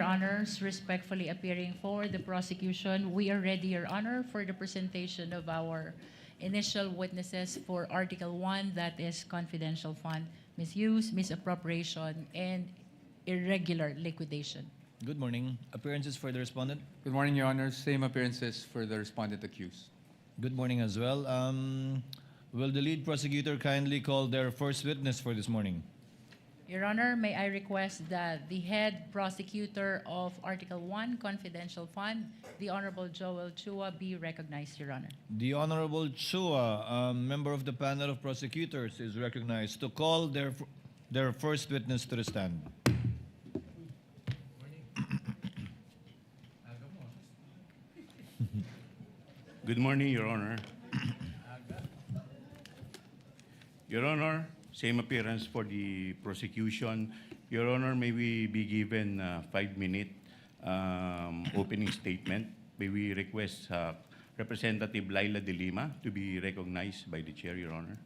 Your Honors, respectfully appearing for the prosecution. We are ready, Your Honor, for the presentation of our initial witnesses for Article 1, that is confidential fund misuse, misappropriation, and irregular liquidation. Good morning. Appearances for the respondent? Good morning, Your Honors. Same appearances for the respondent accused. Good morning as well. Will the lead prosecutor kindly call their first witness for this morning? Your Honor, may I request that the head prosecutor of Article 1, confidential fund, the Honorable Joel Chua, be recognized, Your Honor. The Honorable Chua, member of the panel of prosecutors, is recognized to call their first witness to the stand. Good morning, Your Honor. Your Honor, same appearance for the prosecution. Your Honor, may we be given a 5-minute opening statement? May we request Representative Laila De Lima to be recognized by the Chair, Your Honor?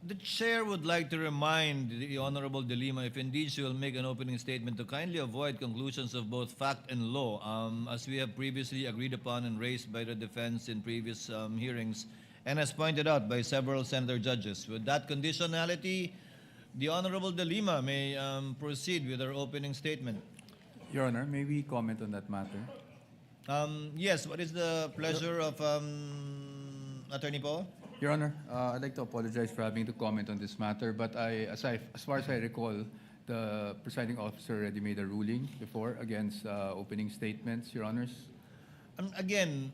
The Chair would like to remind the Honorable De Lima, if indeed she will make an opening statement, to kindly avoid conclusions of both fact and law, as we have previously agreed upon and raised by the defense in previous hearings, and as pointed out by several senator judges. With that conditionality, the Honorable De Lima may proceed with her opening statement. Your Honor, may we comment on that matter? Yes, what is the pleasure of Attorney Poe? Your Honor, I'd like to apologize for having to comment on this matter, but as far as I recall, the presiding officer already made a ruling before against opening statements, Your Honors. Again,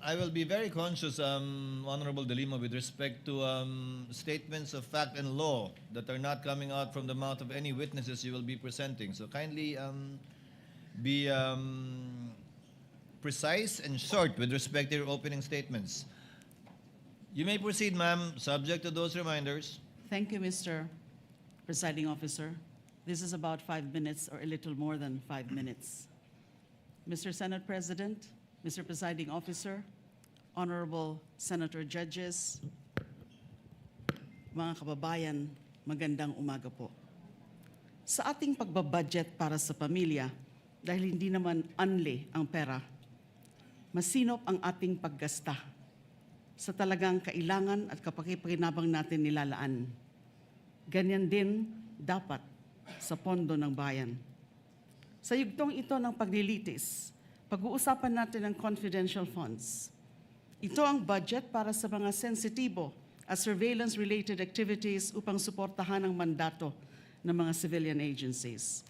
I will be very conscious, Honorable De Lima, with respect to statements of fact and law that are not coming out from the mouth of any witnesses you will be presenting. So kindly be precise and short with respect to your opening statements. You may proceed, ma'am, subject to those reminders. Thank you, Mr. Presiding Officer. This is about 5 minutes or a little more than 5 minutes. Mr. Senate President, Mr. Presiding Officer, Honorable Senator Judges, mga kababayan, magandang umaga po. Sa ating pagbabudget para sa pamilya, dahil hindi naman unli ang pera, masinop ang ating paggasta sa talagang kailangan at kapakipakinabang natin nilalaan. Ganyan din dapat sa pondo ng bayan. Sa yugtong ito ng paglilitis, pag-uusapan natin ang confidential funds. Ito ang budget para sa mga sensitibo at surveillance-related activities upang suportahan ang mandato ng mga civilian agencies.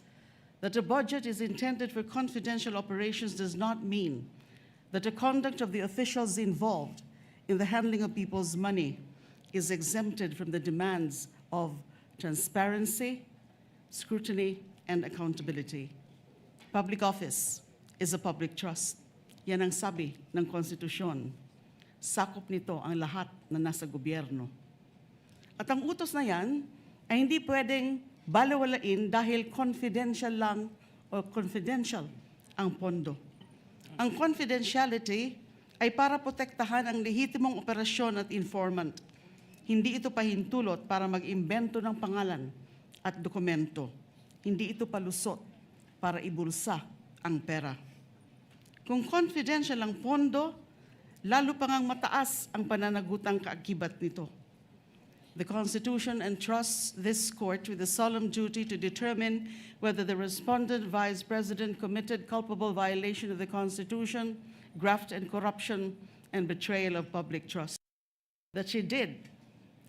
That a budget is intended for confidential operations does not mean that the conduct of the officials involved in the handling of people's money is exempted from the demands of transparency, scrutiny, and accountability. Public office is a public trust. Yan ang sabi ng konstitusyon. Sakop nito ang lahat na nasa gobyerno. At ang utos na yan ay hindi pwedeng balewalain dahil confidential lang o confidential ang pondo. Ang confidentiality ay para protektahan ang lehitimong operasyon at informant. Hindi ito pahintulot para mag-imbento ng pangalan at dokumento. Hindi ito palusot para ibulsa ang pera. Kung confidential ang pondo, lalo pa ngang mataas ang pananagutang kaakibat nito. The Constitution entrusts this court with the solemn duty to determine whether the respondent Vice President committed culpable violation of the Constitution, graft and corruption, and betrayal of public trust. That she did.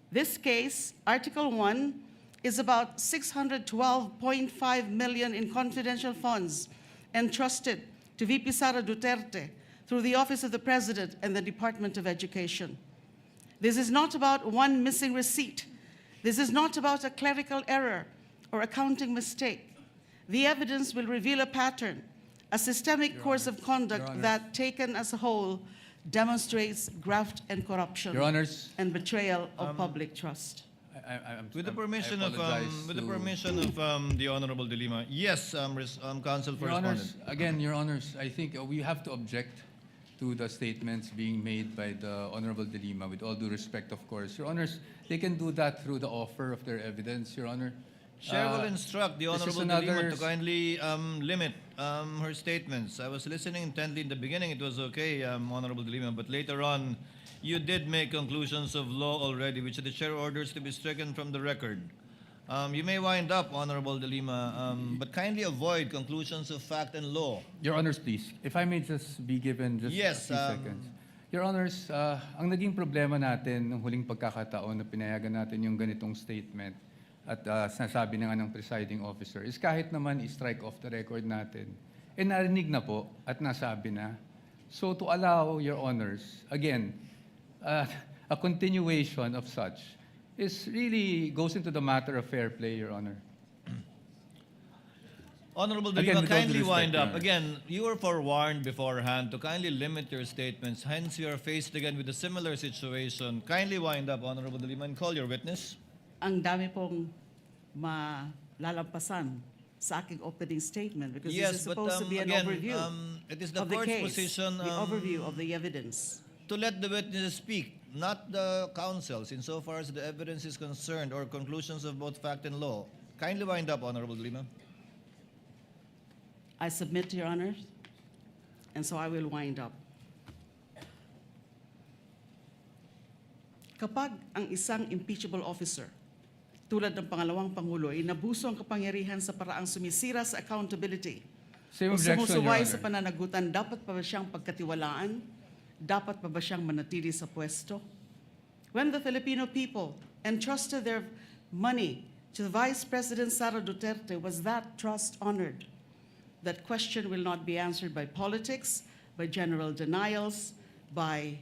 This case, Article 1, is about 612.5 million in confidential funds entrusted to VP Sara Duterte through the Office of the President and the Department of Education. This is not about one missing receipt. This is not about a clerical error or accounting mistake. The evidence will reveal a pattern, a systemic course of conduct that, taken as a whole, demonstrates graft and corruption Your Honors, and betrayal of public trust. With the permission of the Honorable De Lima, yes, Counsel for Your Respondent. Honors, again, Your Honors, I think we have to object to the statements being made by the Honorable De Lima, with all due respect, of course. Your Honors, they can do that through the offer of their evidence, Your Honor. Chair will instruct the this is Honorable De Lima another to kindly limit her statements. I was listening intently in the beginning. It was okay, Honorable De Lima, but later on, you did make conclusions of law already, which the chair orders to be stricken from the record. You may wind up, Honorable De Lima, but kindly avoid conclusions of fact and law. Your Honors, please, if I may just be given just Yes, a few seconds. Your Honors, ang naging problema natin nung huling pagkakataon na pinayagan natin yung ganitong statement at sinasabi na nga ng presiding officer is kahit naman i-strike off the record natin, narinig na po at nasabi na. So to allow, Your Honors, again, a continuation of such is really goes into the matter of fair play, Your Honor. Honorable De Again, Lima, with all due kindly respect, wind Your up. Honor. Again, you were forewarned beforehand to kindly limit your statements. Hence, you are faced again with a similar situation. Kindly wind up, Honorable De Lima, and call your witness. Ang dami pong malalampasan sa aking opening statement because Yes, this is but, supposed to be an again, overview it is the of the court's case, position, the overview of the evidence. to let the witnesses speak, not the counsels, insofar as the evidence is concerned or conclusions of both fact and law. Kindly wind up, Honorable De Lima. I submit to your honors, and so I will wind up. Kapag ang isang impeachable officer, tulad ng pangalawang Pangulo, ay nabuso ang kapangyarihan sa paraang sumisira sa accountability Same o objection, Your sumusuway Honor. sa pananagutan, dapat pa ba siyang pagkatiwalaan? Dapat pa ba siyang manatili sa pwesto? When the Filipino people entrusted their money to Vice President Sara Duterte, was that trust honored? That question will not be answered by politics, by general denials, by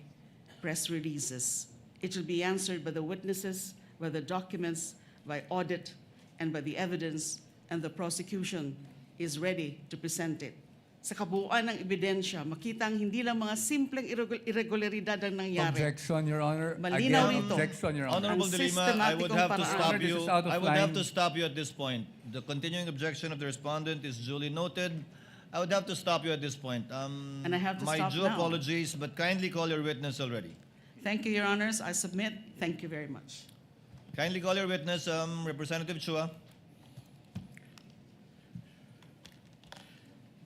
press releases. It will be answered by the witnesses, by the documents, by audit, and by the evidence, and the prosecution is ready to present it. Sa kabuuan ng ebidensya, makitang hindi lang mga simpleng irregularidad ang nangyari. Objection, Your Honor. Malinaw Again, ito. objection, Your Honor. Honorable Ang De Lima, I would sistematikong have to paraan. stop Honor, this you. is out of I would have line. to stop you at this point. The continuing objection of the respondent is duly noted. I would have to stop you at this point. And I have to my stop due now. apologies, but kindly call your witness already. Thank you, Your Honors. I submit. Thank you very much. Kindly call your witness, Representative Chua.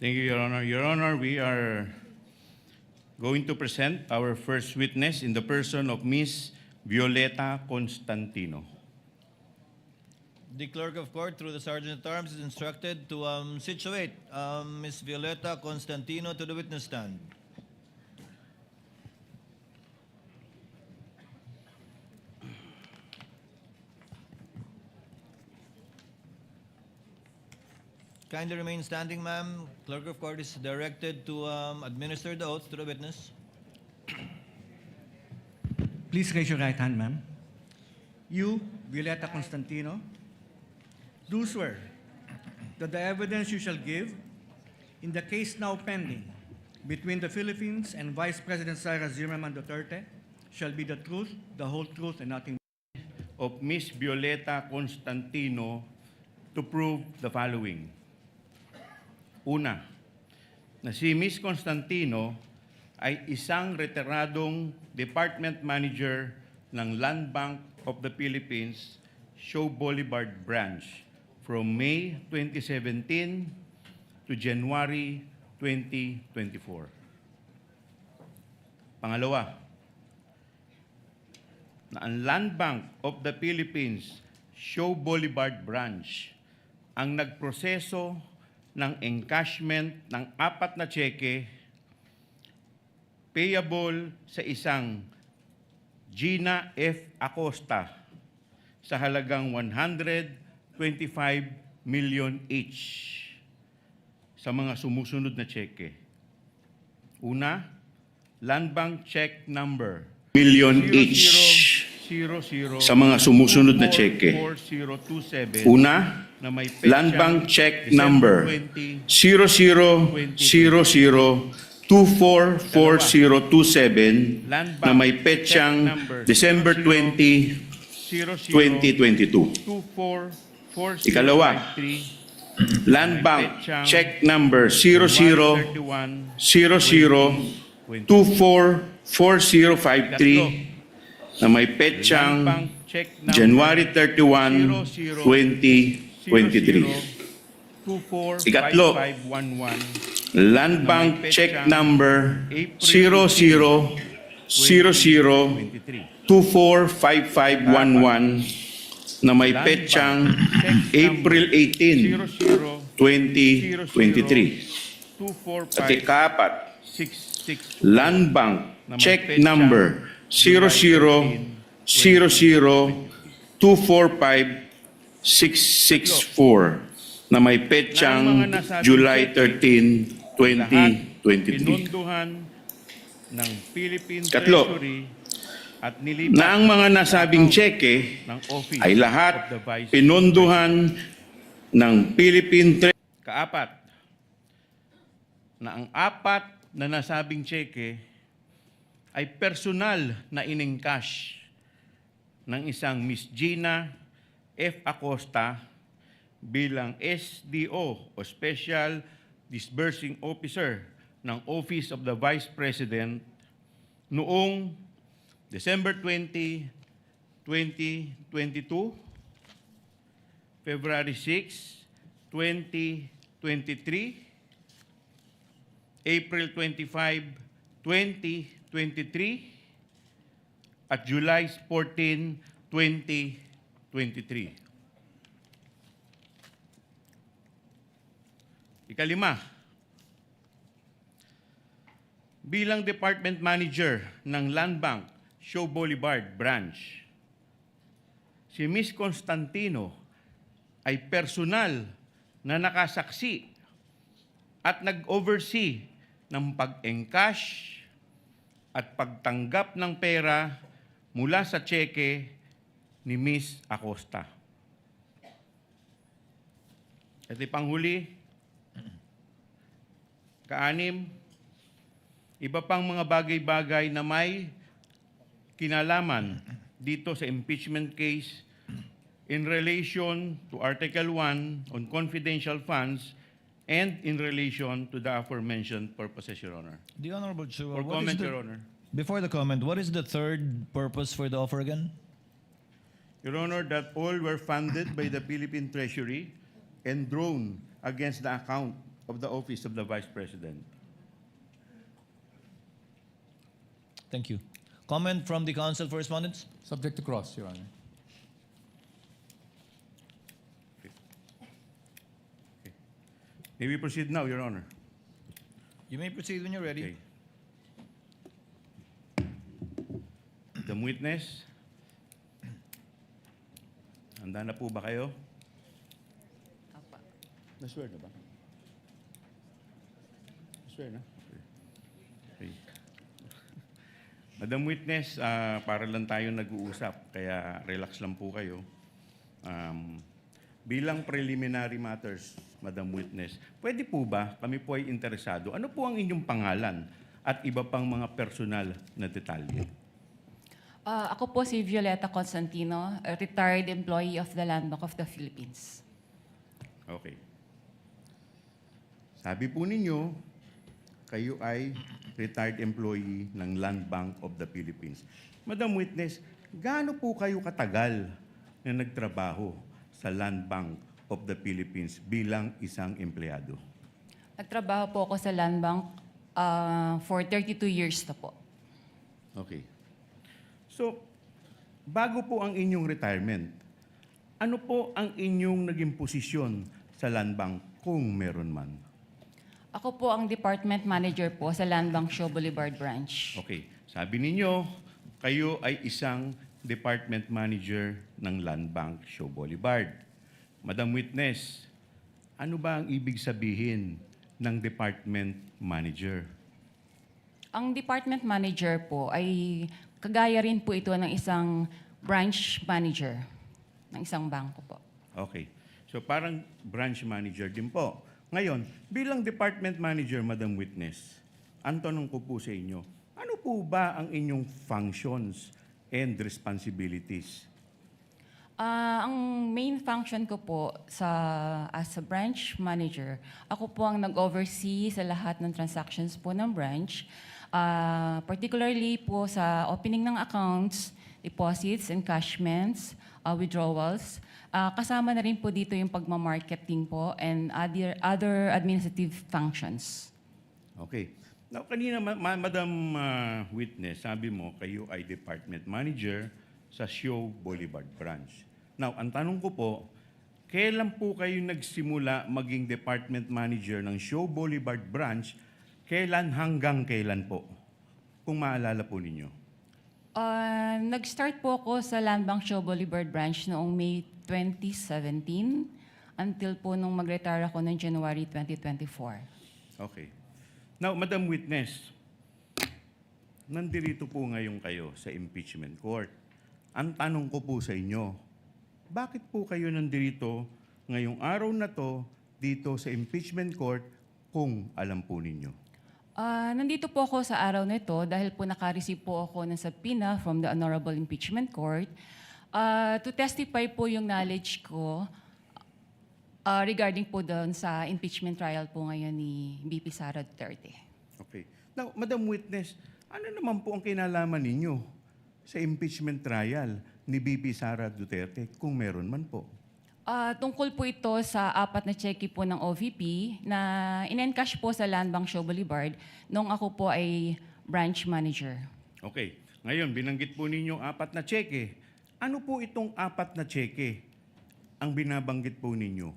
Thank you, Your Honor. Your Honor, we are going to present our first witness in the person of Ms. Violeta Constantino. The clerk of court, through the sergeant at arms, is instructed to situate Ms. Violeta Constantino to the witness stand. Kindly remain standing, ma'am. Clerk of court is directed to administer the oath to the witness. Please raise your right hand, ma'am. You, Violeta Constantino, do swear that the evidence you shall give in the case now pending between the Philippines and Vice President Sara Zimmerman Duterte shall be the truth, the whole truth, and nothing. Of Ms. Violeta Constantino to prove the following. Una, na si Ms. Constantino ay isang retiradong department manager ng Land Bank of the Philippines, Show Boulevard Branch from May 2017 to January 2024. Pangalawa, na ang Land Bank of the Philippines, Show Boulevard Branch, ang nagproseso ng encashment ng 4 na cheque payable sa isang Gina F. Acosta sa halagang 125 million each sa mga sumusunod na cheque. Una, Land Bank check number million each 00 sa mga sumusunod na cheque. 4027 Una, na may Land Bank check number 20, 0000244027 na may petsang December 20, 2022. 244053 Land Bank check number 0000244053 na may petsang January 31, 2022. Ikatlo, 245511 Land Bank check number 0000245511 na may petsang April 18, 2023. At ikaapat, Land Bank check number 0000245664 na may petsang July 13, 2023. Pinunduhan ng Philippine Katlo, Treasury at nilipat Na ang mga nasabing tseke ng Office ay of lahat the Vice pinunduhan ng Philippine Treasury. Kaapat, na ang apat na nasabing tseke ay personal na inengcash ng isang Miss Gina F. Acosta bilang SDO o Special Disbursing Officer ng Office of the Vice President noong December 20, 2022, February 6, 2023, April 25, 2023, at July 14, 2023. Ikalima, bilang Department Manager ng Land Bank, Show Boulevard Branch, si Ms. Constantino ay personal na nakasaksi at nag-oversee ng pag-encash at pagtanggap ng pera mula sa tseke ni Ms. Acosta. At ipanghuli, kaanim, iba pang mga bagay-bagay na may kinalaman dito sa impeachment case in relation to Article 1 on confidential funds and in relation to the aforementioned purposes, Your Honor. The Honorable Chua, For comment, Your Honor. Before the comment, what is the third purpose for the offer again? Your Honor, that all were funded by the Philippine Treasury and drawn against the account of the Office of the Vice President. Thank you. Comment from the Council for Respondents? Subject to cross, Your Honor. May we proceed now, Your Honor? You may proceed when you're ready. Okay. The witness. Handa na po ba kayo? Na-swear na ba? Na-swear na? Okay. Madam Witness, para lang tayo nag-uusap, kaya relax lang po kayo. Bilang preliminary matters, Madam Witness, pwede po ba kami po ay interesado? Ano po ang inyong pangalan at iba pang mga personal na detalye? Ako po si Violeta Constantino, a retired employee of the Land Bank of the Philippines. Okay. Sabi po ninyo, kayo ay retired employee ng Land Bank of the Philippines. Madam Witness, gaano po kayo katagal na nagtrabaho sa Land Bank of the Philippines bilang isang empleyado? Nagtrabaho po ako sa Land Bank for 32 years na po. Okay. So, bago po ang inyong retirement, ano po ang inyong naging posisyon sa Land Bank kung meron man? Ako po ang department manager po sa Land Bank Show Boulevard Branch. Okay. Sabi ninyo, kayo ay isang department manager ng Land Bank Show Boulevard. Madam Witness, ano ba ang ibig sabihin ng department manager? Ang department manager po ay kagaya rin po ito ng isang branch manager ng isang bangko po. Okay. So parang branch manager din po. Ngayon, bilang department manager, Madam Witness, ang tanong ko po sa inyo, ano po ba ang inyong functions and responsibilities? Ang main function ko po as a branch manager, ako po ang nag-oversee sa lahat ng transactions po ng branch, particularly po sa opening ng accounts, deposits, encashments, withdrawals. Kasama na rin po dito yung pagmamarketing po and other administrative functions. Okay. Now, kanina, Madam Witness, sabi mo kayo ay Department Manager sa Show Boulevard Branch. Now, ang tanong ko po, kailan po kayo nagsimula maging Department Manager ng Show Boulevard Branch? Kailan hanggang kailan po? Kung maalala po ninyo. Nag-start po ako sa Land Bank Show Boulevard Branch noong May 2017 until po nung mag-retire ako noong January 2024. Okay. Now, Madam Witness, nandirito po ngayon kayo sa impeachment court. Ang tanong ko po sa inyo, bakit po kayo nandirito ngayong araw na to dito sa impeachment court kung alam po ninyo? Nandito po ako sa araw na ito dahil po naka-receive po ako ng subpoena from the Honorable Impeachment Court to testify po yung knowledge ko regarding po doon sa impeachment trial po ngayon ni VP Sara Duterte. Okay. Now, Madam Witness, ano naman po ang kinalaman ninyo sa impeachment trial ni VP Sara Duterte kung meron man po? Tungkol po ito sa 4 na cheque po ng OVP na in-encash po sa Land Bank Show Boulevard nung ako po ay branch manager. Okay. Ngayon, binanggit po ninyo 4 na cheque. Ano po itong 4 na cheque ang binabanggit po ninyo?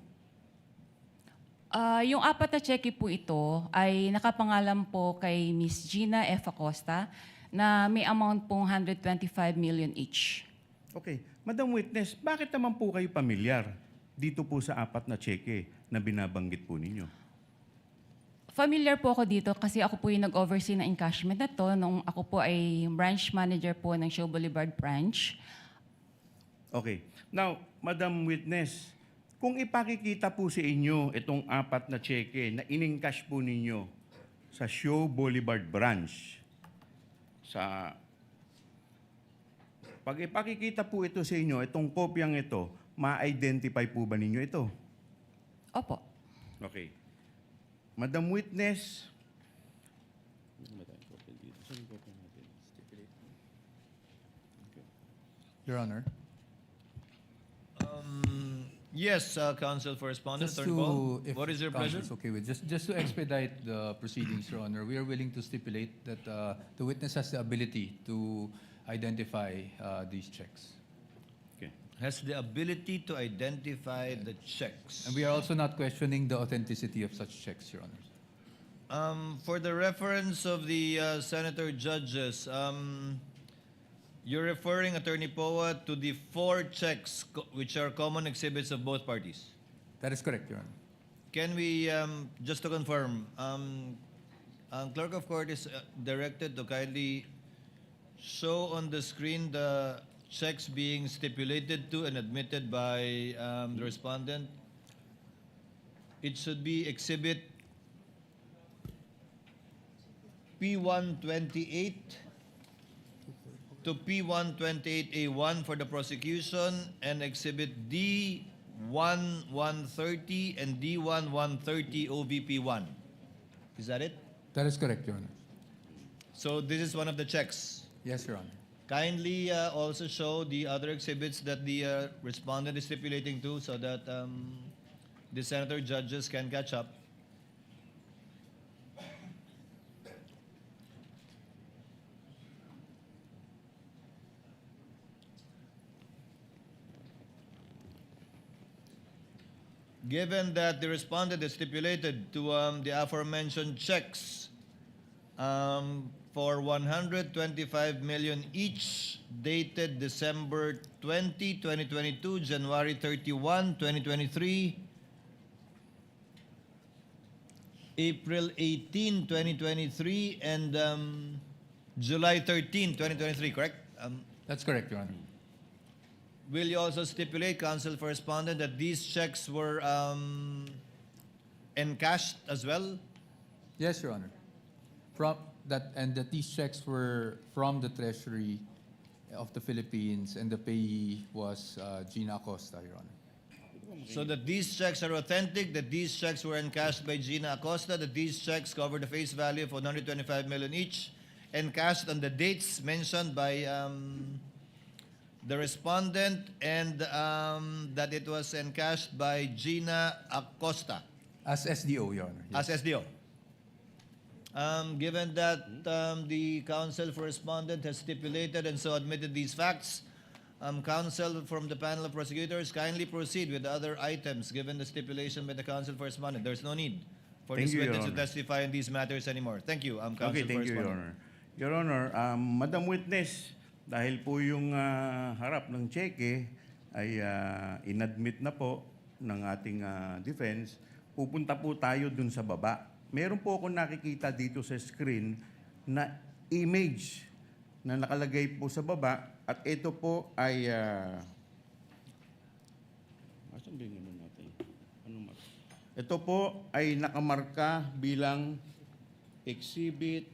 Yung 4 na cheque po ito ay nakapangalan po kay Miss Gina F. Acosta na may amount pong 125 million each. Okay. Madam Witness, bakit naman po kayo pamilyar dito po sa 4 na cheque na binabanggit po ninyo? Familiar po ako dito kasi ako po yung nag-oversee ng encashment na to nung ako po ay branch manager po ng Show Boulevard Branch. Okay. Now, Madam Witness, kung ipakikita po sa inyo itong 4 na cheque na in-encash po ninyo sa Show Boulevard Branch, pag ipakikita po ito sa inyo, itong kopyang ito, ma-identify po ba ninyo ito? Opo. Okay. Madam Witness, Your Honor. Yes, Counsel for Respondent, Just Attorney Paul. to, if What is your Counsel pleasure? is okay with, just to expedite the proceedings, Your Honor, we are willing to stipulate that the witness has the ability to identify these checks. okay. Has the ability to identify the checks. And we are also not questioning the authenticity of such checks, Your Honor. For the reference of the senator judges, you're referring, Attorney Poa, to the 4 checks which are common exhibits of both parties. That is correct, Your Honor. Can we, just to confirm, Clerk of Court is directed to kindly show on the screen the checks being stipulated to and admitted by the respondent. It should be exhibit P128 to P128A1 for the prosecution and exhibit D1130 and D1130 OVP1. Is that it? That is correct, Your Honor. So this is one of the checks. Yes, Your Honor. Kindly also show the other exhibits that the respondent is stipulating to so that the senator judges can catch up. Given that the respondent is stipulated to the aforementioned checks for 125 million each, dated December 20, 2022, January 31, 2023, April 18, 2023, and July 13, 2023, correct? That's correct, Your Honor. Will you also stipulate, Counsel for Respondent, that these checks were encashed as well? Yes, Your Honor. And that these checks were from the Treasury of the Philippines, and the payee was Gina Acosta, Your Honor. So that these checks are authentic, that these checks were encashed by Gina Acosta, that these checks cover the face value of 125 million each, encashed on the dates mentioned by the respondent and that it was encashed by Gina Acosta As SDO, Your Honor. as SDO. Given that the counsel for respondent has stipulated and so admitted these facts, counsel from the panel of prosecutors, kindly proceed with the other items given the stipulation by the counsel for respondent. There's no need for Thank this you, Your witness to Honor. testify in these matters anymore. Thank you, counsel Okay, for thank you, Your respondent. Honor. Your Honor, Madam Witness, dahil po yung harap ng cheque ay inadmit na po ng ating defense, pupunta po tayo dun sa baba. Meron po ako nakikita dito sa screen na image na nakalagay po sa baba at ito po ay asan ba yung ano natin? Ito po ay nakamarka bilang Exhibit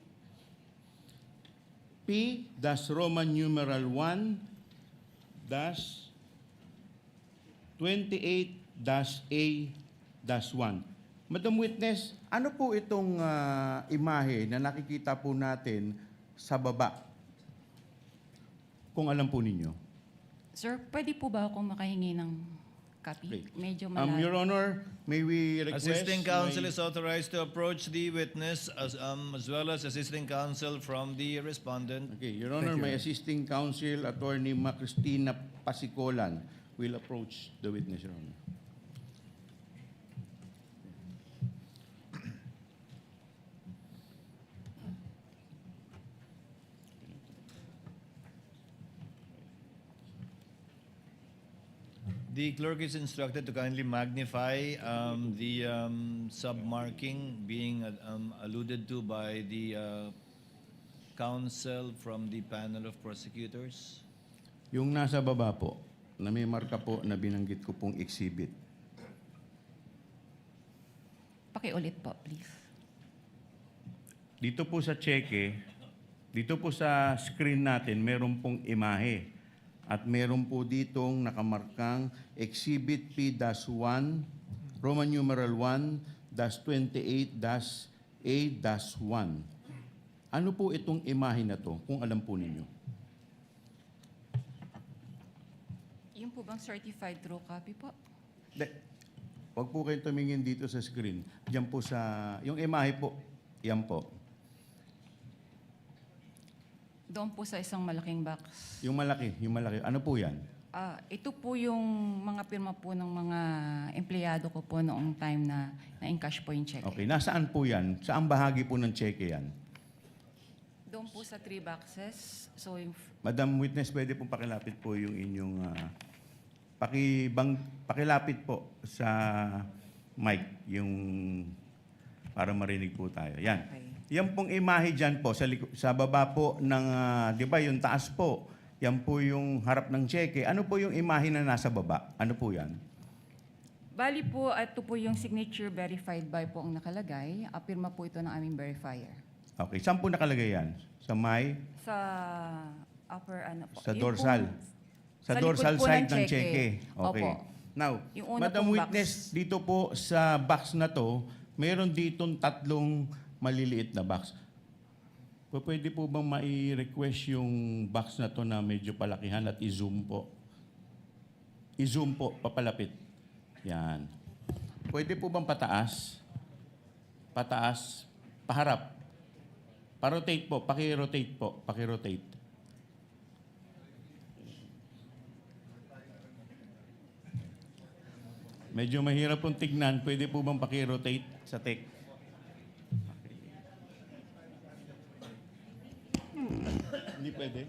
P-Roman numeral 1-28-A-1. Madam Witness, ano po itong imahe na nakikita po natin sa baba? Kung alam po ninyo. Sir, pwede po ba akong makahingi ng copy? Okay. Medyo Your malayo. Honor, may we request... Assisting counsel may- is authorized to approach the witness as well as assisting counsel from the respondent. Okay, Your Honor, my assisting counsel, Attorney Cristina Pasicolan, will approach the witness, Your Honor. The clerk is instructed to kindly magnify the sub-marking being alluded to by the counsel from the panel of prosecutors. Yung nasa baba po, na may marka po na binanggit ko pong exhibit. Pakiulit po, please. Dito po sa cheque, dito po sa screen natin, meron pong imahe. At meron po ditong nakamarkang Exhibit P-1, Roman numeral 1-28-A-1. Ano po itong imahe na to, kung alam po ninyo? Yung po bang certified true copy po? Huwag po kayong tumingin dito sa screen. Diyan po sa, yung imahe po, yan po. Doon po sa isang malaking box. Yung malaki. Ano po yan? Ito po yung mga pirma po ng mga empleyado ko po noong time na na-encash po yung check. Okay, nasaan po yan? Saan bahagi po ng cheque yan? Doon po sa 3 boxes. So yung Madam Witness, pwede pong pakilapit po yung inyong... pakilapit po sa mic, yung para marinig po tayo. Yan. Okay. Yan pong imahe dyan po, sa baba po ng, di ba, yung taas po, yan po yung harap ng cheque. Ano po yung imahe na nasa baba? Ano po yan? Bali po, ito po yung signature verified by po ang nakalagay. Pirma po ito ng aming verifier. Okay, saan po nakalagay yan? Sa may? Sa upper ano po. Sa Yung dorsal? pong- Sa likod dorsal po side ng ng cheque. Okay. Opo. Now, Yung una Madam pong Witness, box. dito po sa box na to, meron ditong 3 maliliit na box. Pwede po bang mai-request yung box na to na medyo palakihan at i-zoom po? I-zoom po, papalapit. Yan. Pwede po bang pataas? Pataas, paharap. Pa-rotate po, paki-rotate po, paki-rotate. Medyo mahirap pong tignan. Pwede po bang paki-rotate sa tech? Hindi pwede?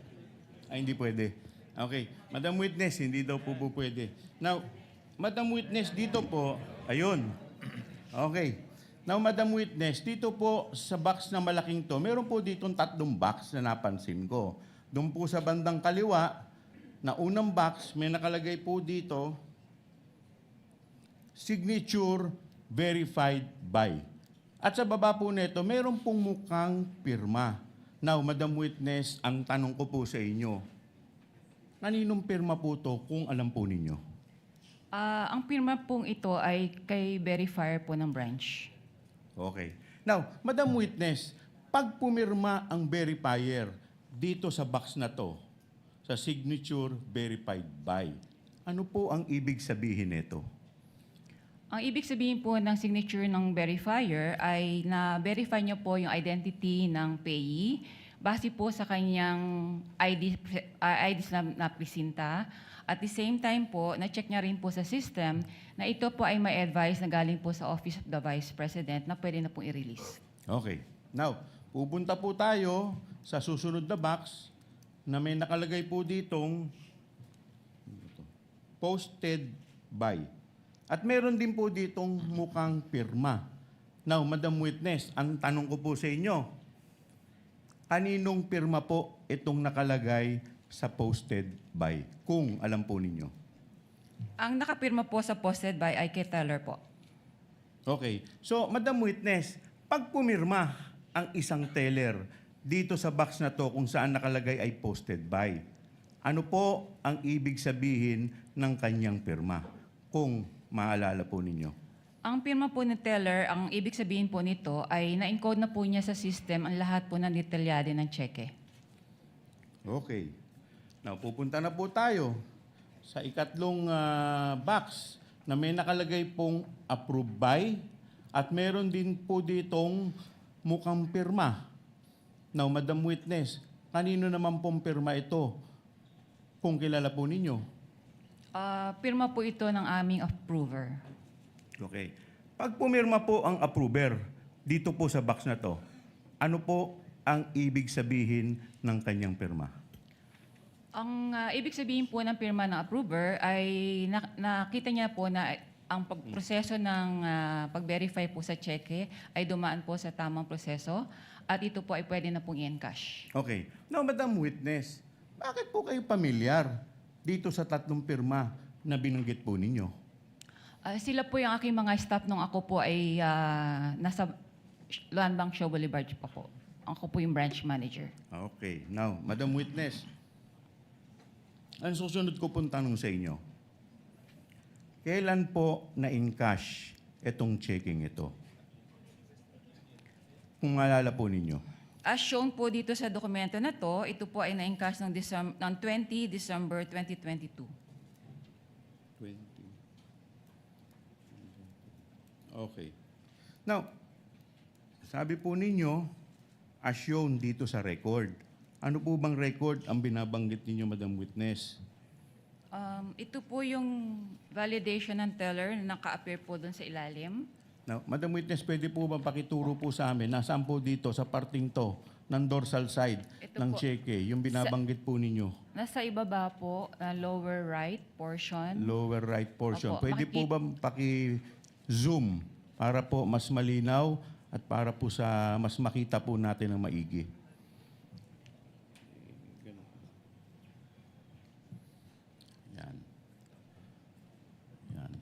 Hindi pwede. Okay. Madam Witness, hindi daw po pwede. Now, Madam Witness, dito po, ayun. Okay. Now, Madam Witness, dito po sa box na malaking to, meron po ditong 3 box na napansin ko. Doon po sa bandang kaliwa, na unang box, may nakalagay po dito, signature verified by. At sa baba po nito, meron pong mukhang pirma. Now, Madam Witness, ang tanong ko po sa inyo, kaninong pirma po to kung alam po ninyo? Ang pirma pong ito ay kay verifier po ng branch. Okay. Now, Madam Witness, pag pumirma ang verifier dito sa box na to, sa signature verified by. Ano po ang ibig sabihin nito? Ang ibig sabihin po ng signature ng verifier ay na-verify niya po yung identity ng payee base po sa kanyang IDs na presinta. At the same time po, na-check niya rin po sa system na ito po ay may advice na galing po sa Office of the Vice President na pwede na pong i-release. Okay. Now, pupunta po tayo sa susunod na box na may nakalagay po ditong posted by. At meron din po ditong mukhang pirma. Now, Madam Witness, ang tanong ko po sa inyo, kaninong pirma po itong nakalagay sa posted by? Kung alam po ninyo. Ang nakapirma po sa posted by ay kay Teller po. Okay. So, Madam Witness, pag pumirma ang isang teller dito sa box na to kung saan nakalagay ay posted by, ano po ang ibig sabihin ng kanyang pirma? Kung maalala po ninyo. Ang pirma po ni Teller, ang ibig sabihin po nito ay na-encode na po niya sa system ang lahat po ng detalyado ng cheque. Okay. Now, pupunta na po tayo sa ikatlong box na may nakalagay pong approve by at meron din po ditong mukhang pirma. Now, Madam Witness, kanino naman pong pirma ito? Kung kilala po ninyo. Pirma po ito ng aming approver. Okay. Pag pumirma po ang approver dito po sa box na to, ano po ang ibig sabihin ng kanyang pirma? Ang ibig sabihin po ng pirma ng approver ay nakita niya po na ang pagproseso ng pag-verify po sa cheque ay dumaan po sa tamang proseso at ito po ay pwede na pong i-encash. Okay. Now, Madam Witness, bakit po kayo pamilyar dito sa tatlong pirma na binanggit po ninyo? Sila po yung aking mga staff nung ako po ay nasa Land Bank Show Boulevard pa po. Ako po yung branch manager. Okay. Now, Madam Witness, ang susunod ko pong tanong sa inyo, kailan po na-encash itong checking ito? Kung maalala po ninyo. As shown po dito sa dokumento na to, ito po ay na-encash ng 20 December 2022. Okay. Now, sabi po ninyo, as shown dito sa record. Ano po bang record ang binabanggit ninyo, Madam Witness? Ito po yung validation ng teller na naka-appear po doon sa ilalim. Now, Madam Witness, pwede po ba pakituro po sa amin, nasaan po dito sa parting to ng dorsal side Ito ng po. cheque, yung binabanggit po ninyo, Nasa ibaba po, lower right portion. lower right portion. Opo, Pwede po ba paki-zoom para po mas malinaw at para po sa mas makita po natin ng maigi? Yan. Yan.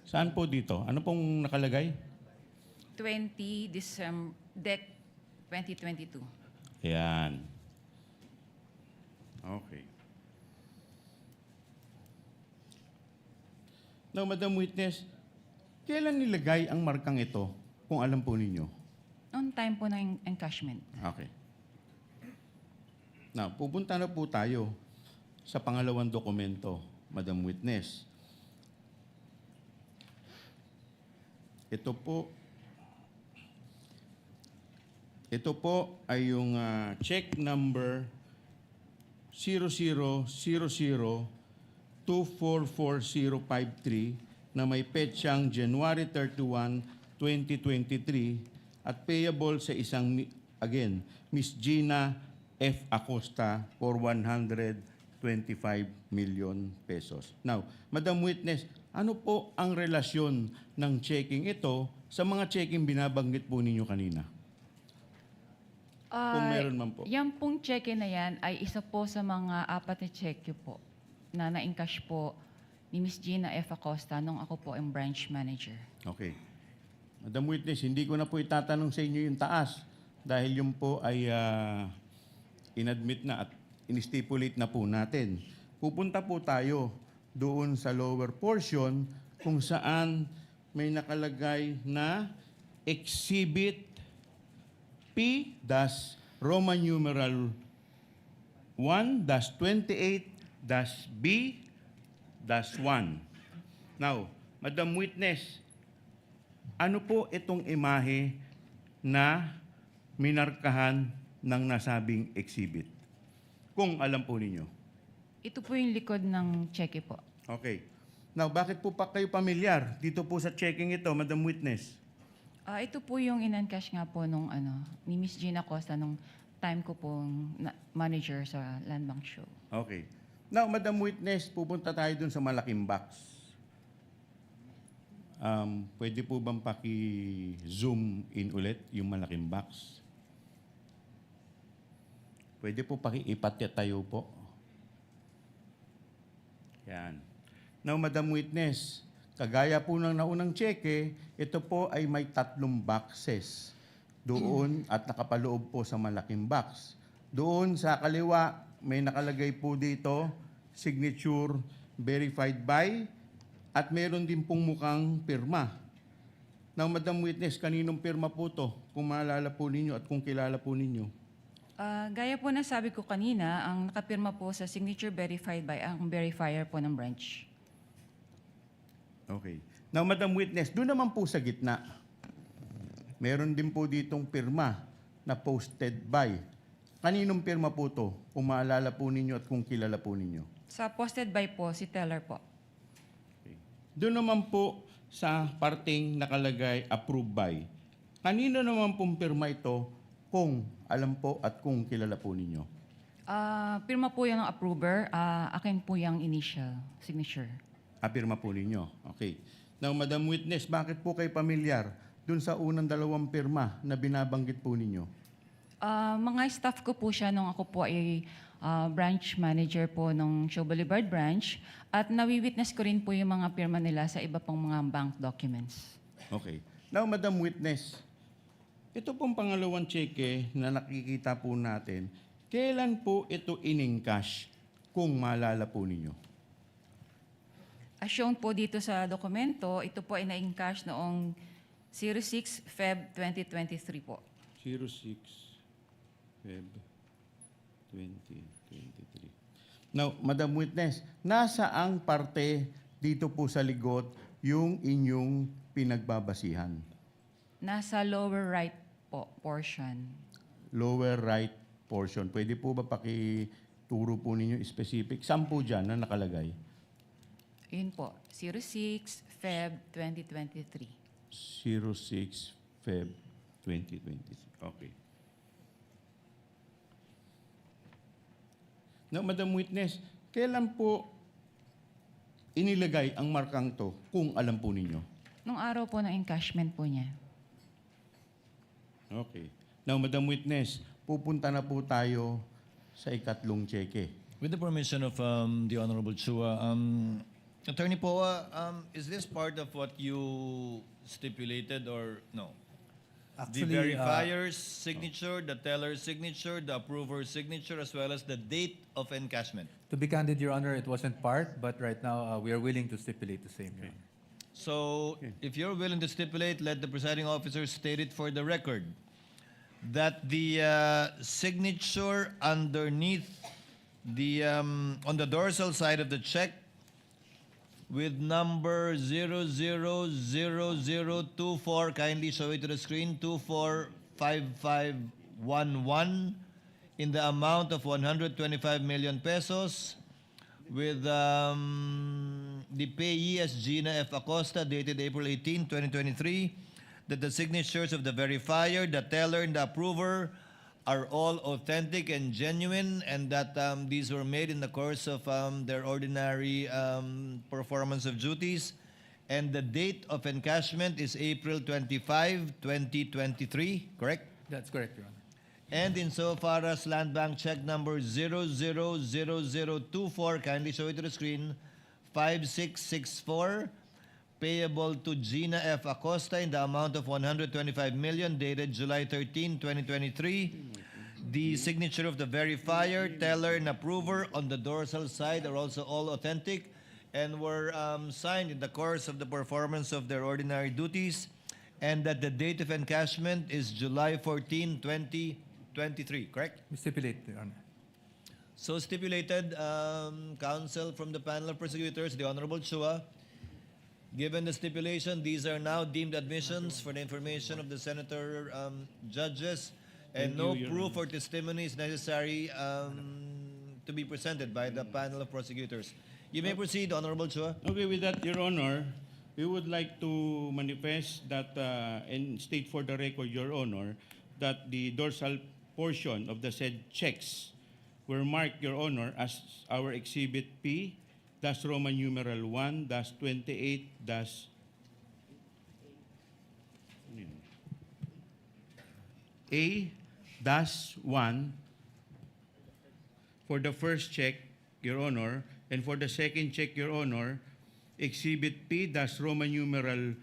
Saan po dito? Ano pong nakalagay? 20 December, DEC 2022. Yan. Okay. Now, Madam Witness, kailan nilagay ang markang ito, kung alam po ninyo? On time po ng encashment. Okay. Now, pupunta na po tayo sa pangalawang dokumento, Madam Witness. Ito po ay yung check number 0000244053 na may petsang January 31, 2023 at payable sa isang, again, Miss Gina F. Acosta for 125 million pesos. Now, Madam Witness, ano po ang relasyon ng checking ito sa mga checking binabanggit po ninyo kanina? Kung meron man po. Yan pong cheque na yan ay isa po sa mga apat na cheque po na na-encash po ni Miss Gina F. Acosta nung ako po ang branch manager. Okay. Madam Witness, hindi ko na po itatanong sa inyo yung taas dahil yung po ay inadmit na at in-stipulate na po natin. Pupunta po tayo doon sa lower portion kung saan may nakalagay na Exhibit P-Roman numeral 1-28-B-1. Now, Madam Witness, ano po itong imahe na minarkahan ng nasabing exhibit? Kung alam po ninyo. Ito po yung likod ng cheque po. Okay. Now, bakit po pa kayo pamilyar dito po sa checking ito, Madam Witness? Ito po yung in-encash nga po nung ni Miss Gina Costa nung time ko pong manager sa Land Bank Show. Okay. Now, Madam Witness, pupunta tayo dun sa malaking box. Pwede po bang paki-zoom in ulit yung malaking box? Pwede po paki-ipatatayo po. Yan. Now, Madam Witness, kagaya po ng naunang cheque, ito po ay may 3 boxes doon at nakapaloob po sa malaking box. Doon sa kaliwa, may nakalagay po dito, signature verified by, at meron din pong mukhang pirma. Now, Madam Witness, kaninong pirma po to? Kung maalala po ninyo at kung kilala po ninyo. Gaya po na sabi ko kanina, ang nakapirma po sa signature verified by ang verifier po ng branch. Okay. Now, Madam Witness, doon naman po sa gitna, meron din po ditong pirma na posted by. Kaninong pirma po to? Kung maalala po ninyo at kung kilala po ninyo. Sa posted by po, si teller po. Okay. Doon naman po sa parting nakalagay approved by. Kanino naman pong pirma ito kung alam po at kung kilala po ninyo? Pirma po yung approver, akin po yung initial signature. Pirma po ninyo. Okay. Now, Madam Witness, bakit po kayo pamilyar dun sa unang 2 pirma na binabanggit po ninyo? Mga staff ko po siya nung ako po ay branch manager po ng Show Boulevard branch at nawi-witness ko rin po yung mga pirma nila sa iba pang mga bank documents. Okay. Now, Madam Witness, ito pong pangalawang cheque na nakikita po natin, kailan po ito in-encash kung maalala po ninyo? As shown po dito sa dokumento, ito po ay na-encash noong 06 Feb 2023 po. 06 Feb 2023. Now, Madam Witness, nasaang parte dito po sa ligot yung inyong pinagbabasihan? Nasa lower right po portion. Lower right portion. Pwede po ba pakituro po ninyo specific? Saan po dyan na nakalagay? Yun po, 06 Feb 2023. 06 Feb 2023. Okay. Now, Madam Witness, kailan po inilagay ang markang to kung alam po ninyo? Nung araw po ng encashment po niya. Okay. Now, Madam Witness, pupunta na po tayo sa ikatlong cheque. With the permission of the Honorable Chua, Attorney Poa, is this part of what you stipulated or no? Actually, The verifier's signature, the teller's signature, the approver's signature, as well as the date of encashment. to be candid, Your Honor, it wasn't part, but right now we are willing to stipulate the same. Your Honor. So, if you're willing to stipulate, let the presiding officer state it for the record that the signature underneath the on the dorsal side of the check with number 000024, kindly show it to the screen, 245511 in the amount of 125 million pesos with the payee as Gina F. Acosta, dated April 18, 2023, that the signatures of the verifier, the teller, and the approver are all authentic and genuine, and that these were made in the course of their ordinary performance of duties. And the date of encashment is April 25, 2023, correct? That's correct, Your Honor. And insofar as Land Bank check number 000024, kindly show it to the screen, 5664, payable to Gina F. Acosta in the amount of 125 million, dated July 13, 2023. The signature of the verifier, teller, and approver on the dorsal side are also all authentic and were signed in the course of the performance of their ordinary duties, and that the date of encashment is July 14, 2023, correct? We stipulate, Your Honor. So stipulated, counsel from the panel of prosecutors, the Honorable Chua. Given the stipulation, these are now deemed admissions for the information of the senator judges, and Thank no you, Your proof or testimony is necessary to be presented by the panel of prosecutors. You may proceed, Honorable Chua. Okay, with that, Your Honor, we would like to manifest that and state for the record, Your Honor, that the dorsal portion of the said checks were marked, Your Honor, as our Exhibit P, dash Roman numeral 1, dash 28, dash A, dash 1 for the first check, Your Honor, and for the second check, Your Honor, Exhibit P, dash Roman numeral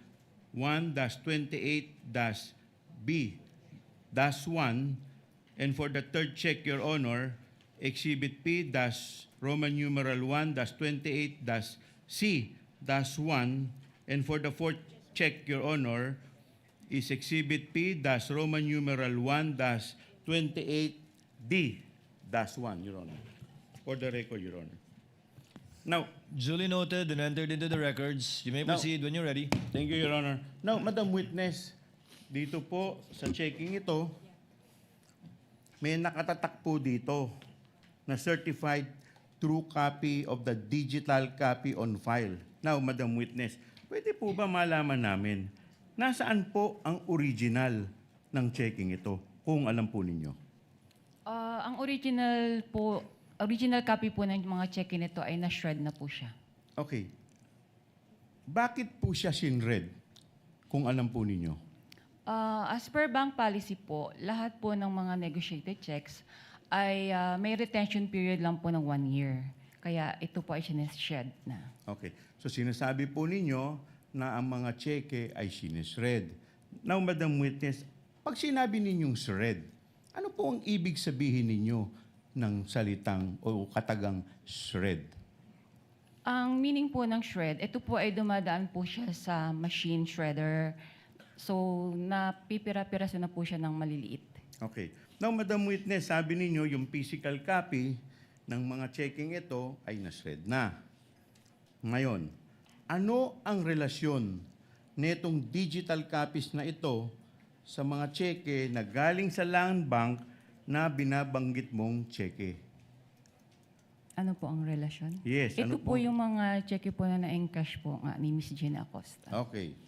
1, dash 28, dash B, dash 1, and for the third check, Your Honor, Exhibit P, dash Roman numeral 1, dash 28, dash C, dash 1, and for the fourth check, Your Honor, is Exhibit P, dash Roman numeral 1, dash 28, D, dash 1, Your Honor. For the record, Your Honor. Now, Duly noted and entered into the records. You may Now- proceed when you're ready. thank you, Your Honor. Now, Madam Witness, dito po sa checking ito, may nakatatak po dito na certified true copy of the digital copy on file. Now, Madam Witness, pwede po ba malaman namin nasaan po ang original ng checking ito, kung alam po ninyo? Ang original copy po ng mga check-in nito ay na-shred na po siya. Okay. Bakit po siya sinred, kung alam po ninyo? As per bank policy po, lahat po ng mga negotiated checks ay may retention period lang po ng 1 year. Kaya ito po ay sineshed na. Okay. So sinasabi po ninyo na ang mga cheque ay sinisred. Now, Madam Witness, pag sinabi ninyong shred, ano po ang ibig sabihin ninyo ng salitang o katagang shred? Ang meaning po ng shred, ito po ay dumadaan po siya sa machine shredder. So, napipira-piraso na po siya ng maliliit. Okay. Now, Madam Witness, sabi ninyo yung physical copy ng mga checking ito ay na-shred na. Ngayon, ano ang relasyon netong digital copies na ito sa mga cheque na galing sa land bank na binabanggit mong cheque? Ano po ang relasyon? Yes, Ito ano po po? yung mga cheque po na na-encash po nga ni Miss Gina Acosta. Okay.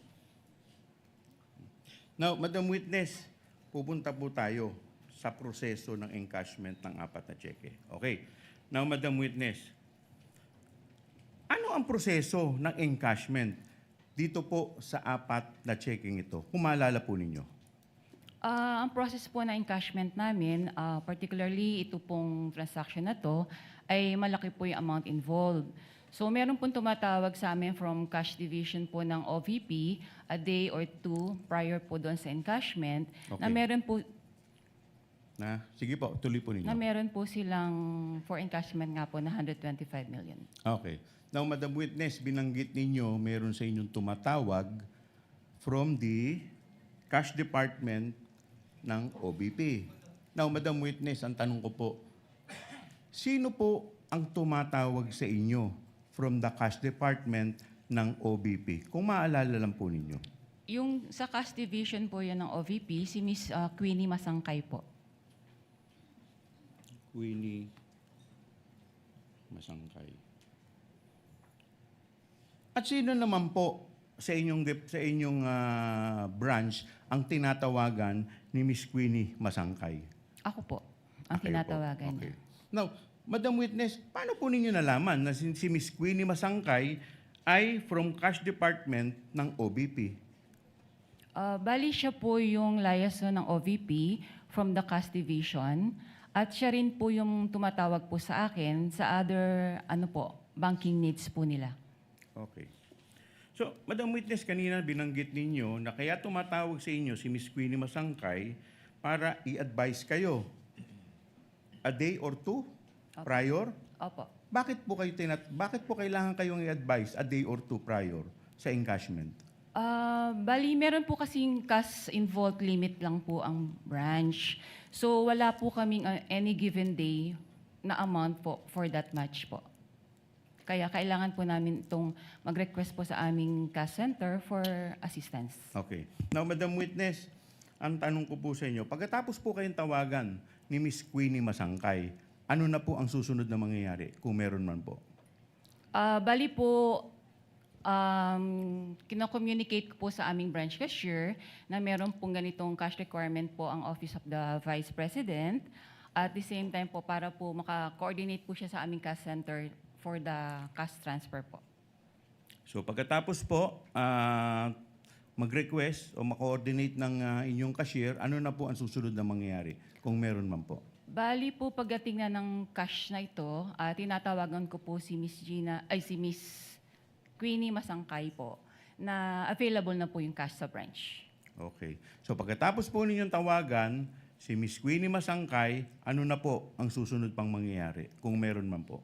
Now, Madam Witness, pupunta po tayo sa proseso ng encashment ng 4 na cheque. Okay. Now, Madam Witness, ano ang proseso ng encashment dito po sa 4 na checking ito? Kung maalala po ninyo. Ang process po na encashment namin, particularly ito pong transaction na to, ay malaki po yung amount involved. So meron pong tumatawag sa amin from cash division po ng OVP a day or 2 prior po doon sa encashment na Okay. Sige po, tuloy po ninyo. meron po silang for encashment nga po na 125 million. Okay. Now, Madam Witness, binanggit ninyo, meron sa inyong tumatawag from the cash department ng OBP. Now, Madam Witness, ang tanong ko po, sino po ang tumatawag sa inyo from the cash department ng OBP? Kung maalala lang po ninyo. Yung sa cash division po yan ng OVP, si Miss Queenie Masangkay po. Queenie Masangkay. At sino naman po sa inyong branch ang tinatawagan ni Miss Queenie Masangkay? Ako po, ang Kayo po. tinatawagan Okay. niya. Now, Madam Witness, paano po ninyo nalaman na si Miss Queenie Masangkay ay from cash department ng OBP? Bali siya po yung liaison ng OVP from the cash division at siya rin po yung tumatawag po sa akin sa other banking needs po nila. Okay. So, Madam Witness, kanina binanggit ninyo na kaya tumatawag sa inyo si Miss Queenie Masangkay para i-advise kayo a day or 2 prior? Opo. Bakit po kailangan kayong i-advise a day or 2 prior sa encashment? Bali, meron po kasing cash involved limit lang po ang branch. So, wala po kaming any given day na amount po for that match po. Kaya kailangan po namin itong mag-request po sa aming cash center for assistance. Okay. Now, Madam Witness, ang tanong ko po sa inyo, pagkatapos po kayong tawagan ni Miss Queenie Masangkay, ano na po ang susunod na mangyayari kung meron man po? Bali po, kino-communicate ko po sa aming branch cashier na meron pong ganitong cash requirement po ang Office of the Vice President. At the same time po, para po maka-coordinate po siya sa aming cash center for the cash transfer po. So pagkatapos po, mag-request o ma-coordinate ng inyong cashier, ano na po ang susunod na mangyayari kung meron man po? Bali po, pagdating na ng cash na ito, tinatawagan ko po si Miss Queenie Masangkay po na available na po yung cash sa branch. Okay. So pagkatapos po ninyong tawagan, si Miss Queenie Masangkay, ano na po ang susunod pang mangyayari kung meron man po?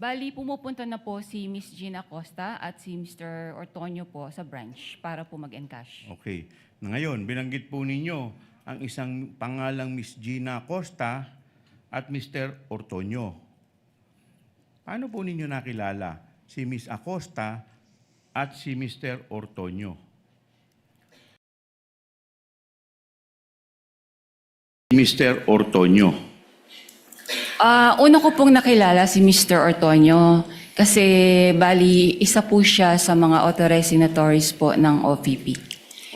Bali, pumupunta na po si Miss Gina Costa at si Mr. Ortonio po sa branch para po mag-encash. Okay. Na ngayon, binanggit po ninyo ang isang pangalang Miss Gina Costa at Mr. Ortonio. Paano po ninyo nakilala si Miss Acosta at si Mr. Ortonio? Mr. Ortonio. Una ko pong nakilala si Mr. Ortonio kasi bali isa po siya sa mga authorized signatories po ng OVP.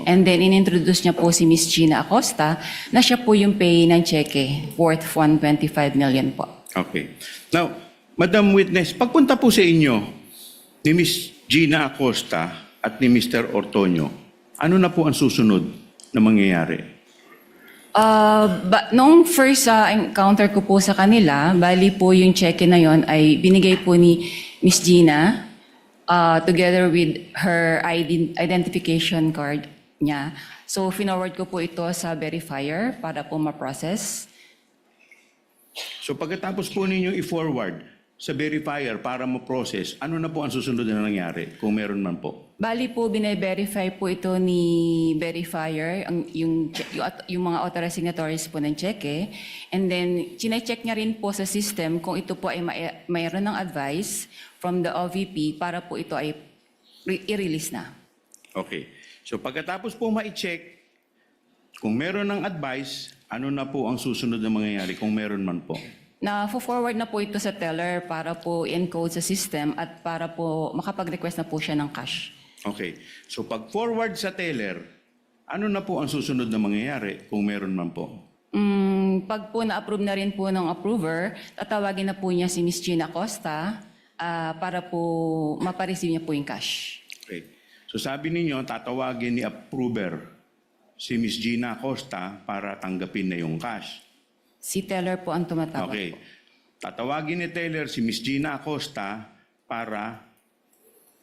And then inintroduce niya po si Miss Gina Acosta na siya po yung pay ng cheque worth 125 million po. Okay. Now, Madam Witness, pagpunta po sa inyo ni Miss Gina Acosta at ni Mr. Ortonio, ano na po ang susunod na mangyayari? Noong first encounter ko po sa kanila, bali po yung cheque na yon ay binigay po ni Miss Gina together with her identification card niya. So, finoward ko po ito sa verifier para po ma-process. So pagkatapos po ninyo i-forward sa verifier para ma-process, ano na po ang susunod na nangyari kung meron man po? Bali po, bine-verify po ito ni verifier, yung mga authorized signatories po ng cheque. And then, chinecheck niya rin po sa system kung ito po ay mayroon ng advice from the OVP para po ito ay i-release na. Okay. So pagkatapos po ma-check, kung meron ng advice, ano na po ang susunod na mangyayari kung meron man po? Na-forward na po ito sa teller para po encode sa system at para po makapag-request na po siya ng cash. Okay. So pag-forward sa teller, ano na po ang susunod na mangyayari kung meron man po? Pag po na-approve na rin po ng approver, tatawagin na po niya si Miss Gina Costa para po mapareceive niya po yung cash. Okay. So sabi ninyo, tatawagin ni approver si Miss Gina Acosta para tanggapin na yung cash. Si teller po ang tumatawag Okay. po. Tatawagin ni Taylor si Miss Gina Acosta para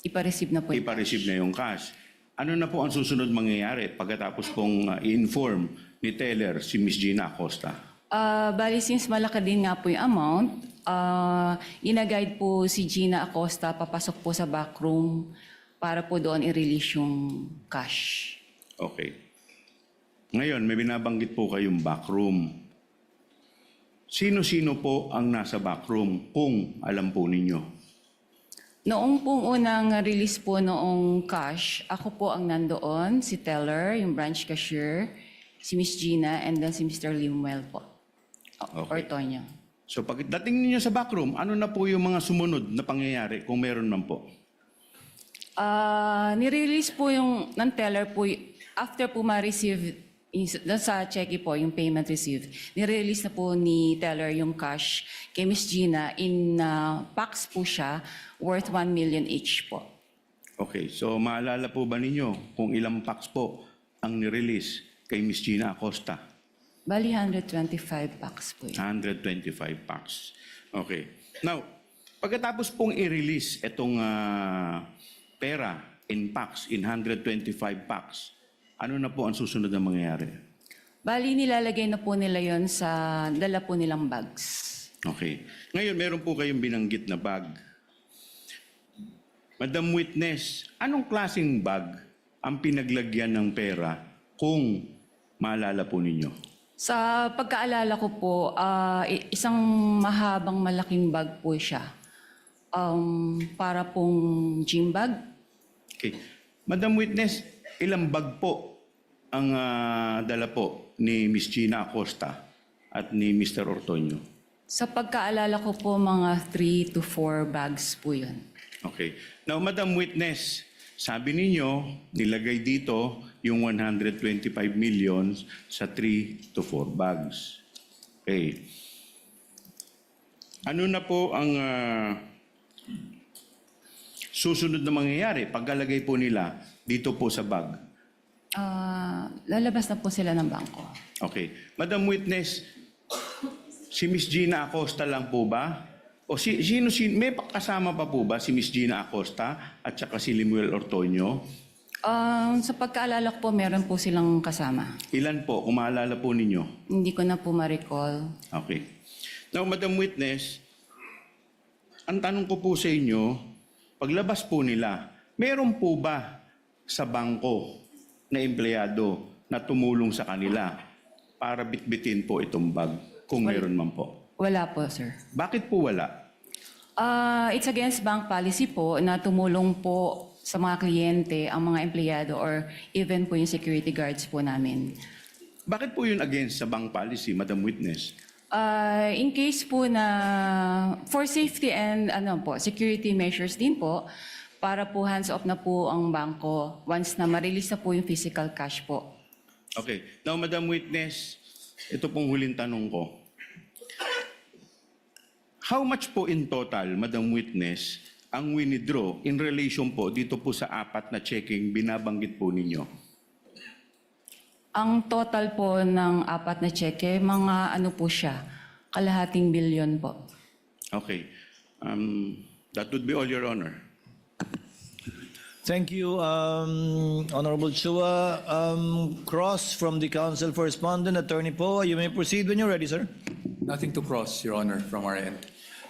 Ipa-receive na po yung ipa-receive cash. na yung cash. Ano na po ang susunod mangyayari pagkatapos pong i-inform ni Taylor si Miss Gina Acosta? Bali, since malaki din nga po yung amount, ina-guide po si Gina Acosta papasok po sa backroom para po doon i-release yung cash. Okay. Ngayon, may binabanggit po kayong backroom. Sino-sino po ang nasa backroom kung alam po ninyo? Noong pong unang release po noong cash, ako po ang nandoon, si teller, yung branch cashier, si Miss Gina, and then si Mr. Limuel po. Okay. Ortonio. So pagdating ninyo sa backroom, ano na po yung mga sumunod na pangyayari kung meron man po? Nirelease po yung ng teller po, after po ma-receive, sa cheque po, yung payment received, nirelease na po ni teller yung cash kay Miss Gina in packs po siya, worth 1 million each po. Okay, so maalala po ba ninyo kung ilang packs po ang nirelease kay Miss Gina Acosta? Bali, 125 packs po yun. 125 packs. Okay. Now, pagkatapos pong i-release itong pera in packs, in 125 packs, ano na po ang susunod na mangyayari? Bali, nilalagay na po nila yon sa dala po nilang bags. Okay. Ngayon, meron po kayong binanggit na bag. Madam Witness, anong klaseng bag ang pinaglagyan ng pera kung maalala po ninyo? Sa pagkaalala ko po, isang mahabang malaking bag po siya. Para pong gym bag. Okay. Madam Witness, ilang bag po ang dala po ni Miss Gina Acosta at ni Mr. Ortonio? Sa pagkaalala ko po, mga 3 to 4 bags po yun. Okay. Now, Madam Witness, sabi ninyo, nilagay dito yung 125 million sa 3 to 4 bags. Okay. Ano na po ang susunod na mangyayari pagkalagay po nila dito po sa bag? Lalabas na po sila ng bangko. Okay. Madam Witness, si Miss Gina Acosta lang po ba? O may kasama pa po ba si Miss Gina Acosta at saka si Limuel Ortonio? Sa pagkaalala ko po, meron po silang kasama. Ilan po, kung maalala po ninyo? Hindi ko na po ma-recall. Okay. Now, Madam Witness, ang tanong ko po sa inyo, paglabas po nila, meron po ba sa bangko na empleyado na tumulong sa kanila para bitbitin po itong bag, kung meron man po? Wala po, sir. Bakit po wala? It's against bank policy po na tumulong po sa mga kliyente, ang mga empleyado, or even po yung security guards po namin. Bakit po yun against sa bank policy, Madam Witness? In case po na for safety and security measures din po, para po hands-off na po ang bangko once na ma-release na po yung physical cash po. Okay. Now, Madam Witness, ito pong huling tanong ko. How much po in total, Madam Witness, ang winidraw in relation po dito po sa 4 na checking binabanggit po ninyo? Ang total po ng 4 na cheque, mga po siya, kalahating bilyon po. Okay. That would be all, Your Honor. Thank you, Honorable Chua. Cross from the Council for Respondent, Attorney Poe. You may proceed when you're ready, sir. Nothing to cross, Your Honor, from our end.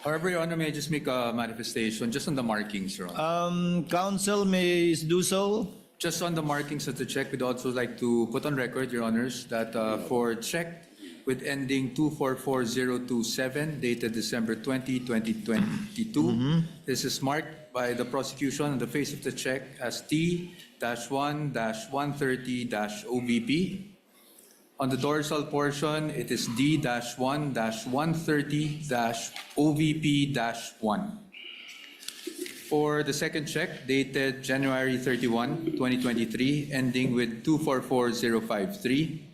However, Your Honor, may I just make a manifestation just on the markings, Your Honor? Council may do so. Just on the markings of the check, we'd also like to put on record, Your Honors, that for check with ending 244027, dated December 20, 2022, this is marked by the prosecution on the face of the check as T-1-130-OBP. On the dorsal portion, it is D-1-130-OVP-1. For the second check, dated January 31, 2023, ending with 244053.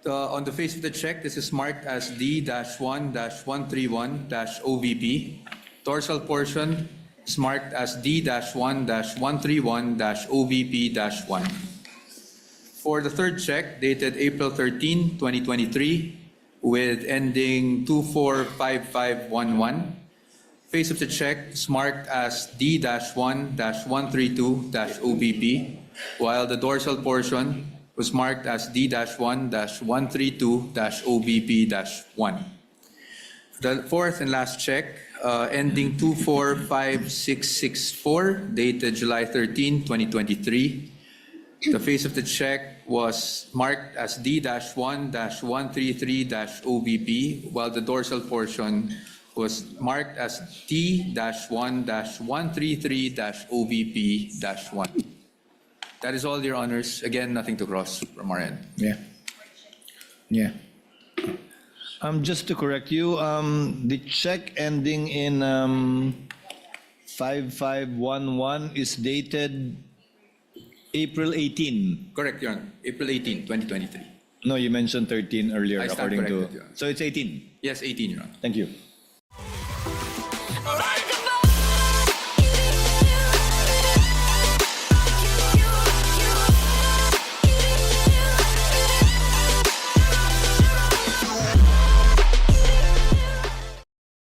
On the face of the check, this is marked as D-1-131-OVP. Dorsal portion is marked as D-1-131-OVP-1. For the third check, dated April 13, 2023, with ending 245511, face of the check is marked as D-1-132-OBP, while the dorsal portion was marked as D-1-132-OBP-1. The fourth and last check, ending 245664, dated July 13, 2023. The face of the check was marked as D-1-133-OBP, while the dorsal portion was marked as T-1-133-OBP-1. That is all, Your Honors. Again, nothing to cross from our end. Yeah. Just to correct you, the check ending in 5511 is dated April 18. Correct, Your Honor. April 18, 2023. No, you mentioned 13 earlier, I stand according to. corrected, Your Honor. So it's 18. Yes, 18, Your Honor. Thank you.